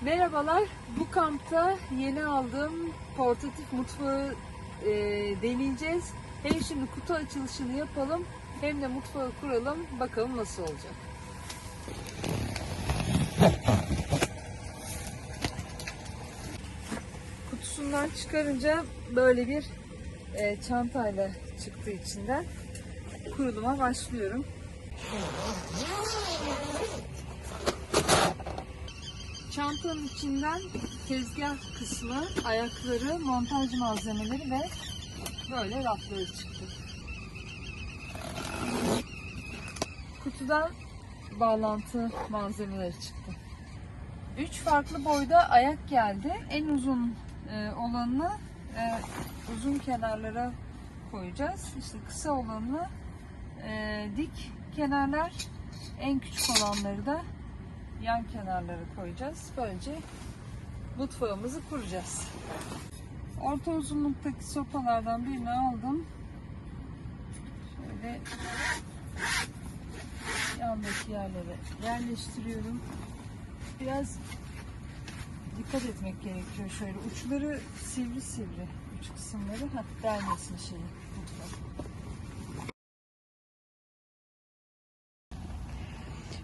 Merhabalar, bu kampta yeni aldığım portatif mutfağı deneyeceğiz. Hem şimdi kutu açılışını yapalım hem de mutfağı kuralım. Bakalım nasıl olacak. Kutusundan çıkarınca böyle bir çantayla çıktı içinden. Kuruluma başlıyorum. Çantanın içinden tezgah kısmı, ayakları, montaj malzemeleri ve böyle rafları çıktı. Kutudan bağlantı malzemeleri çıktı. 3 farklı boyda ayak geldi. En uzun olanını uzun kenarlara koyacağız. İşte kısa olanı dik kenarlar, en küçük olanları da yan kenarlara koyacağız. Böylece mutfağımızı kuracağız. Orta uzunluktaki sopalardan birini aldım. Şöyle yandaki yerlere yerleştiriyorum. Biraz dikkat etmek gerekiyor. Şöyle uçları sivri sivri, uç kısımları delmesin şeyi mutfak.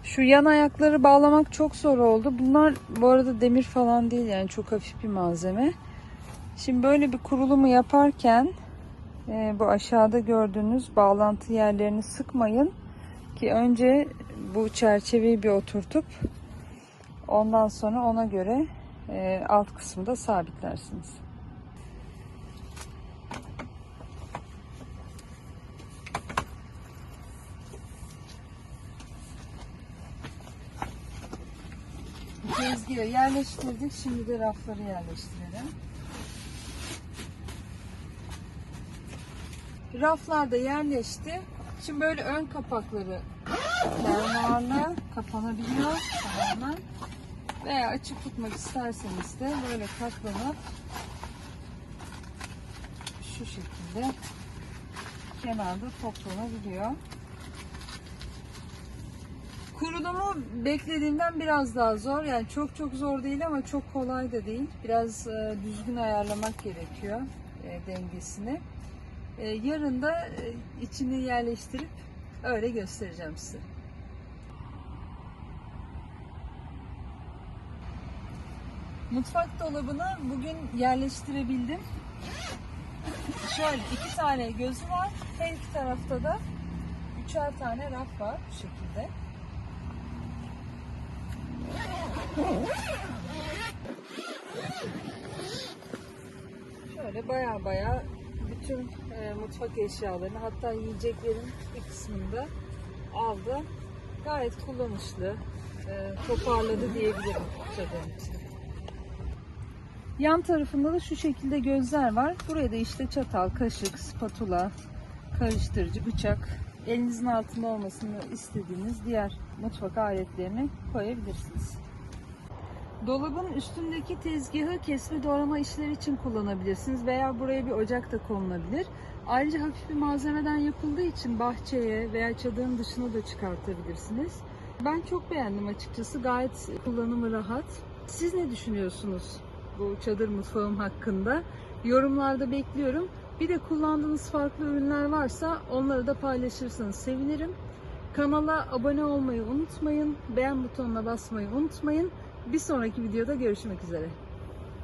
Şu yan ayakları bağlamak çok zor oldu. Bunlar bu arada demir falan değil, yani çok hafif bir malzeme. Şimdi böyle bir kurulumu yaparken bu aşağıda gördüğünüz bağlantı yerlerini sıkmayın ki önce bu çerçeveyi bir oturtup ondan sonra ona göre alt kısmı da sabitlersiniz. Tezgahı yerleştirdik. Şimdi de rafları yerleştirelim. Raflar da yerleşti. Şimdi böyle ön kapakları fermuarla kapanabiliyor tamamen. Veya açık tutmak isterseniz de böyle katlanıp şu şekilde kenarda toplanabiliyor. Kurulumu beklediğimden biraz daha zor. Yani çok zor değil ama çok kolay da değil. Biraz düzgün ayarlamak gerekiyor dengesini. Yarın da içini yerleştirip öyle göstereceğim size. Mutfak dolabını bugün yerleştirebildim. Şöyle 2 tane gözü var. Her iki tarafta da 3'er tane raf var bu şekilde. Şöyle baya bütün mutfak eşyalarını, hatta yiyeceklerin bir kısmını da aldı. Gayet kullanışlı, toparladı diyebilirim çadırın için. Yan tarafında da şu şekilde gözler var. Buraya da işte çatal, kaşık, spatula, karıştırıcı, bıçak, elinizin altında olmasını istediğiniz diğer mutfak aletlerini koyabilirsiniz. Dolabın üstündeki tezgahı kesme doğrama işleri için kullanabilirsiniz veya buraya bir ocak da konulabilir. Ayrıca hafif bir malzemeden yapıldığı için bahçeye veya çadırın dışına da çıkartabilirsiniz. Ben çok beğendim açıkçası. Gayet kullanımı rahat. Siz ne düşünüyorsunuz bu çadır mutfağım hakkında? Yorumlarda bekliyorum. Bir de kullandığınız farklı ürünler varsa onları da paylaşırsanız sevinirim. Kanala abone olmayı unutmayın. Beğen butonuna basmayı unutmayın. Bir sonraki videoda görüşmek üzere.